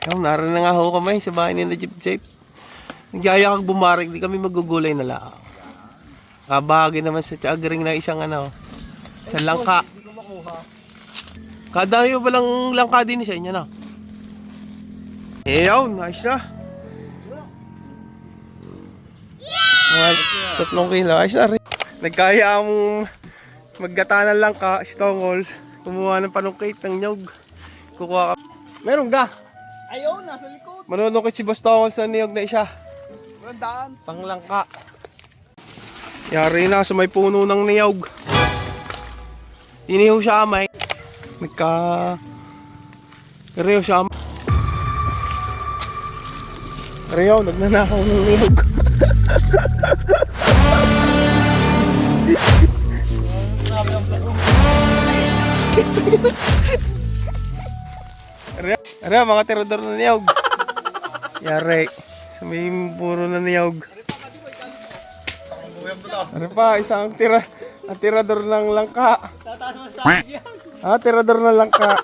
Yung naroon na nga ho kami sa bahay ni na Jeep Jeep. Nagyaya kang bumarik, di kami magugulay na lang. Kabahagi naman sa tiagring na isang isang langka. Kada yung palang langka din sa inyo na. Eyaw, nice na. Mga 3 kilo, ayos na rin. Nagkaya ang maggata ng langka, stongols. Kumuha ng panungkit ng nyog. Kukuha ka. Meron ka? Ayaw, nasa likod. Manunukit si Boss Tongol sa niyog na isa. Randaan. Panglangka. Yari na sa may puno ng niyog. Inihaw siya amay. Kariyo siya amay. Kariyo, nagnanakaw ng niyog. Ara, mga tirador na niyog. Yari. Sa may puro na niyog. Ara pa, isang tirador ng langka. Tirador ng langka.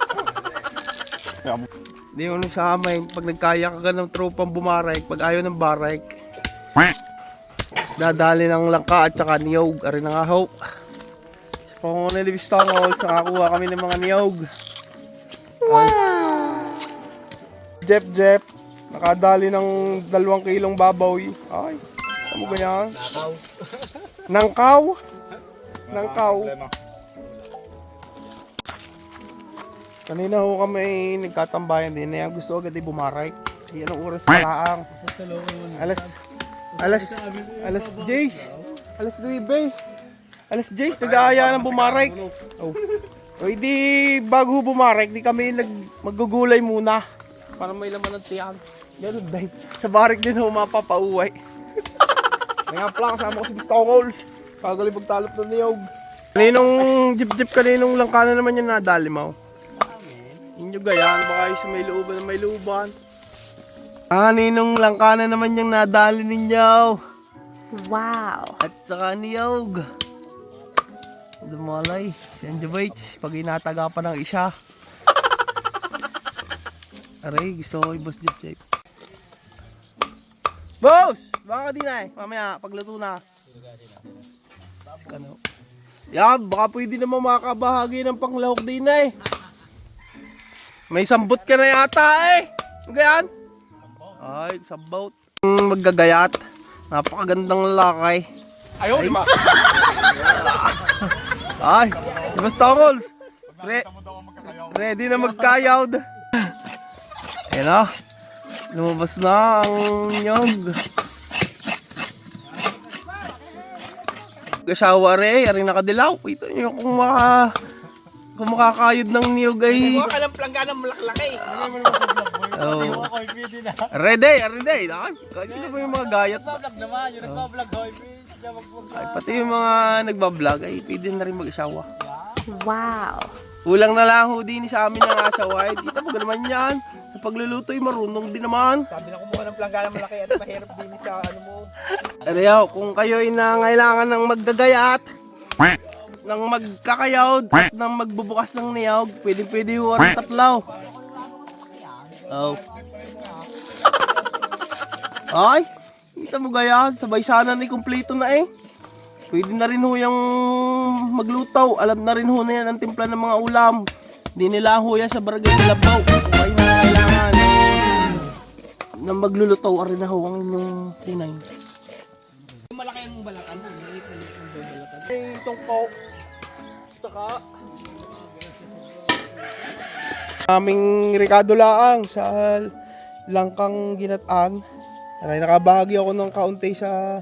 Di mo nung sa amay, pag nagkaya ka ng tropang bumarek, pag ayaw ng barek, dadali ng langka at saka niyog. Ari na nga ho. Sa pangungunan ni Bistangol, nakakuha kami ng mga niyog. Jep, nakadali ng 2 kilong babaw. Ay, ano ba yan? Nangkaw. Kanina ho kami nagkatambayan din. Gusto agad ay bumaray. Yan ang oras pala ang alas 10. Alas 9. Alas 10, nag-aaya ng bumaray. Oh. O di bago bumaray, di kami maggugulay muna. Para may laman ng tiyan. Ganun dahil sa barik din ho mapapauwi. Ngayon pala kasama ko si Bistongols. Kagaling magtalop ng niyog. Kaninong jeep kaninong langka na naman yan nadali mo? Inyo gayaan baka yung sa may luban. Kaninong langka na naman yung nadali ninyo? Wow! At saka niyog. Dumalay. Si Anjovic. Pag inataga pa ng isa. Aray, gusto ko i-boss Jeep. Boss! Baka di na mamaya, pagluto na. Sikano. Yan, baka pwede naman makakabahagi ng panglahok din May sambot ka na yata Ano yan? Ay, sambot. Maggagayat. Napakagandang lalaki. Ayaw, di ba? Ay, basta Tongol. Ready na magkayawd. Ayan na. Lumabas na ang nyog. Gasawa rin, aring nakadilaw. Ito nyo kung makakayod ng niyog ay... Huwag ka ng plangganang malaklaki. Oh. Ready. Kahit na ba yung mga gayat? Nagbablog naman, yung nagbablog hoy. Ay, pati yung mga nagbablog ay pwede na rin mag-asawa. Wow! Kulang na lang ho din sa amin ng asawa. Dito mo naman yan. Sa pagluluto ay marunong din naman. Sabi na kumuha ng plangganang malaki at mahirap din sa ano mo. Ariyaw, kung kayo ay nangailangan ng magdagayat, ng magkakayawd, at ng magbubukas ng niyog, pwede ho ang taplaw. Oh. Ay, kita mo gayan, sabay sana ni kumpleto na Pwede na rin ho yung maglutaw. Alam na rin ho na yan ang timpla ng mga ulam. Hindi nila ho yan sa barangay Kalabaw. Kung kayo na kailangan na maglulutaw, arin na ho ang inyong tinay. Malaki ang balakan. Yung tungkaw. Saka aming Ricardo laang sa langkang ginataan. Aray, nakabahagi ako ng kaunti sa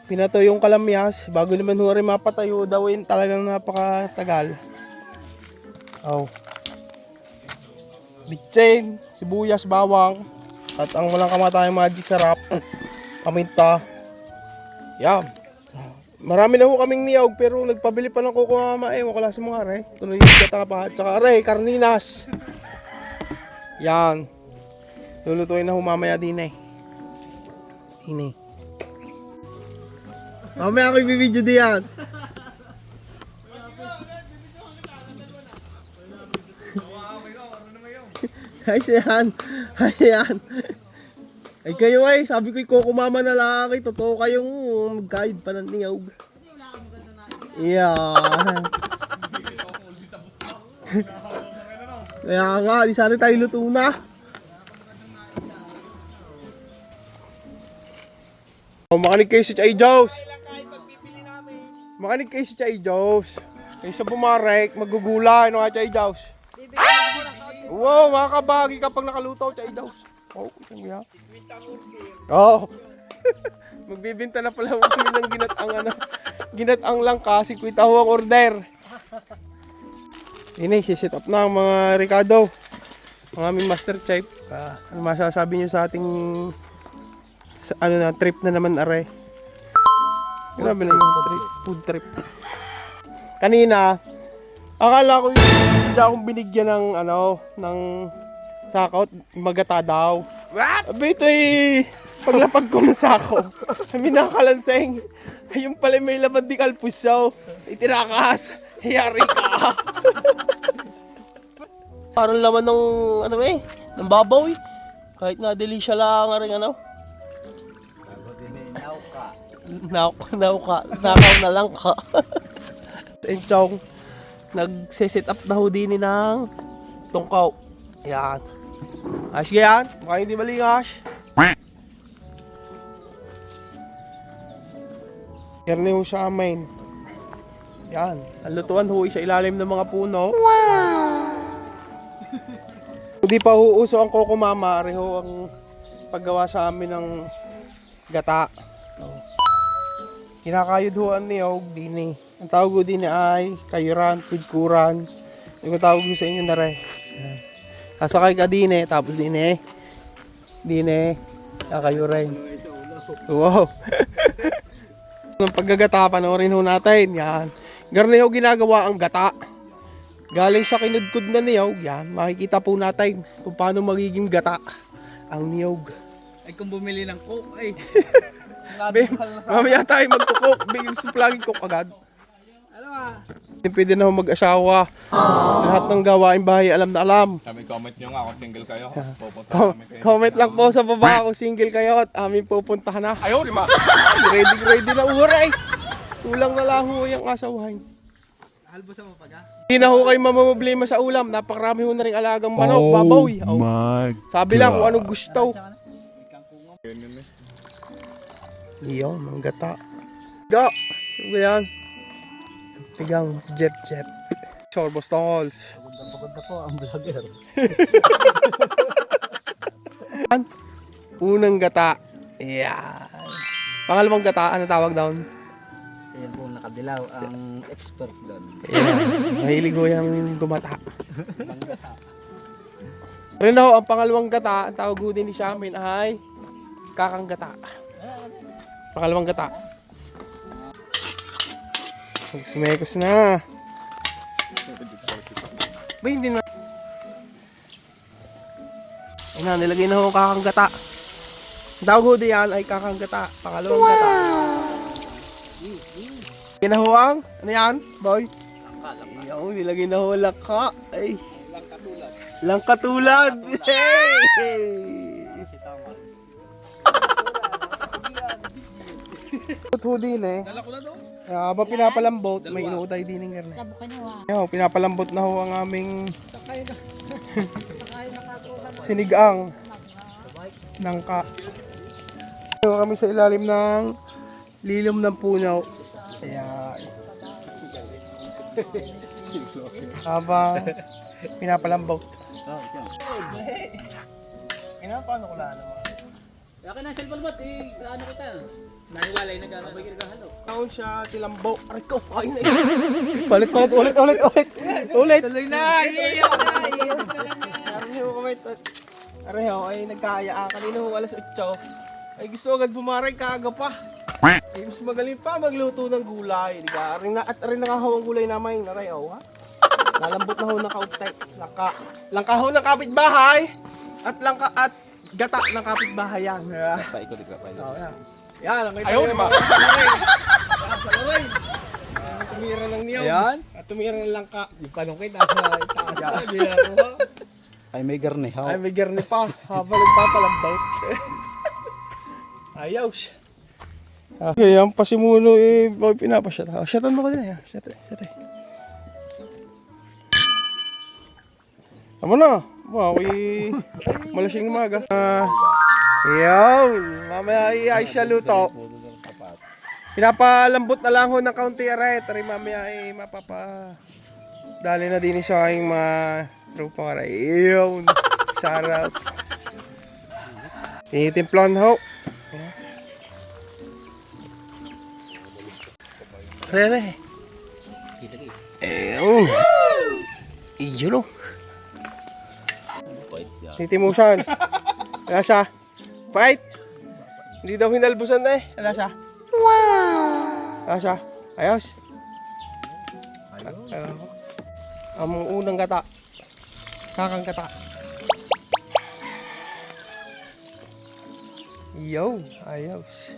pinato yung kalamyas. Bago naman ho rin mapatayo daw yun, talagang napakatagal. Oh. Bitsin, sibuyas, bawang, at ang walang kamatayang magic sarap. Paminta. Yan. Marami na ho kaming niyog pero nagpabili pa ng kuko mama wala sa mga are. Tuloy yung gata pa at saka are, karninas. Yan. Lulutuin na ho mamaya din Ini. Mamaya ako i-video diyan. Ayos yan. Ayos yan. Ay kayo ay, sabi ko yung kukumama na lalaki, totoo kayong mag-guide pa ng niyog. Yan. Kaya nga, di sana tayo luto na. Oh, makinig kayo si Chay Jows. Makinig kayo si Chay Jows. Kayo sa bumarek, magugula, ano nga Chay Jows? Wow, makakabagi kapag nakaluto, Chay Jows. Oh, ito nga. Oh. Magbibinta na pala kami ng ginatang langka, 50 ho ang order. Ini, si-set up na ang mga Ricardo. Ang aming master chef. Ano masasabi niyo sa ating trip na naman are? Grabe naman food trip. Kanina, akala ko yung akong binigyan ng ng sakaw, magata daw. What? Abi ito paglapag ko ng sako, kami nakakalanseng. Ayun pala may laman di kalpusaw. Itirakas. Hiyari ka. Parang laman ng ng babaw eh. Kahit na delisya lang nga rin Nakaw na lang ka. Enchong, nagse-set up na ho din ng tungkaw. Yan. Ayos ka yan? Baka hindi malingas. Yarni ho sa amin. Yan. Ang lutuan ho sa ilalim ng mga puno. Wow! Hindi pa uuso ang Coco Mama. Reho ang paggawa sa amin ng gata. Kinakayod ho ang niyog din. Ang tawag ko din ay kayuran, pidkuran. Yung tawag ko sa inyo na rin. Kasakay ka din tapos din kakayuran. Wow. Ng paggagata, panoorin ho natin. Yan. Garne ho ginagawa ang gata. Galing sa kinudkod na niyog. Yan. Makikita po natin kung paano magiging gata ang niyog. Ay kung bumili ng coke ay. Mamaya tayo magkukok. Bigil sa plugin cook agad. Ano ah? Pwede na ho mag-asawa. Lahat ng gawain bahay alam na alam. Kami comment nyo nga kung single kayo. Pupunta kami kayo. Comment lang po sa baba kung single kayo at aming pupuntahan na. Ayaw, lima! Ready na uray. Kulang na lang ho yung asawahin. Halbusan mo pag Hindi na ho kayo mamamblema sa ulam. Napakarami ho na rin alagang manok, babaw. Sabi lang kung anong gusto. Iyon, mga gata. Ga! Ano yan? Tigang Jep. Sure, Boston Halls. Pagod na po ang vlogger. Unang gata. Yan. Pangalawang gata, ano tawag doon? Ayan po nakadilaw ang expert doon. Yan. Mahilig ko yung gumata. Rin ako, ang pangalawang gata, ang tawag ko din sa amin ay kakang gata. Pangalawang gata. Magsimekos na. Ba hindi na. Ayun na, nilagay na ako kakang gata. Ang tawag ko diyan ay kakang gata. Pangalawang gata. Ginahuang? Ano yan, boy? Langka. Nilagay na ako langka. Ay. Langka tulad. Hey! Ho din Dala ko na doon. Habang pinapalambot, may inuutay din ng garne. Sabok ka niyo Yo, pinapalambot na ho ang aming sinigang nangka. So, kami sa ilalim ng lilom ng puno. Ayan. Habang pinapalambot. Paano ko lang naman? Laki na cellphone bot ano kita? Naniwalay na gano'n. Bagay ka halo. Taon siya tilambo. Aray ko, ay na. Ulit. Tuloy na. Iiyak na. Aray ko, aray ho, ay nagkaya. Kanina ho, alas 8. Ay gusto agad bumarag kaaga pa. Ay mas magaling pa magluto ng gulay. At rin nakahaw ang gulay namin. Aray ho, ha? Lalambot na ho ng kautay. Langka ho ng kapitbahay. At gata ng kapitbahay yan. Paikot ka. Oh, yan. Yan, ang Ayaw, lima! Salaray! Tumira ng niyaw. Ayan. At tumira ng langka. Yung panungkit nasa itaas. Hindi na ako. Ay may garnihaw. Ay, may garni pa. Habang nagpapalambot. Ayaw siya. Okay, ang pasimuno eh, pinapasyat. Syatan mo ko din eh. Syatan. Tama na. Ako'y malasing umaga. Ayaw. Mamaya ay siya luto. Pinapalambot na lang ho ng kaunti aray. Tari mamaya ay dali na din sa aking mga tropang aray. Ayaw. Shout out. Tinitimplahan ho. Aray. Ayaw. Iyo no. Titimusan. Ala siya. Fight. Hindi daw hinalbusan na eh. Ala siya. Wow. Ala siya. Ayos. Ang unang gata. Kakang gata. Yo. Ayos.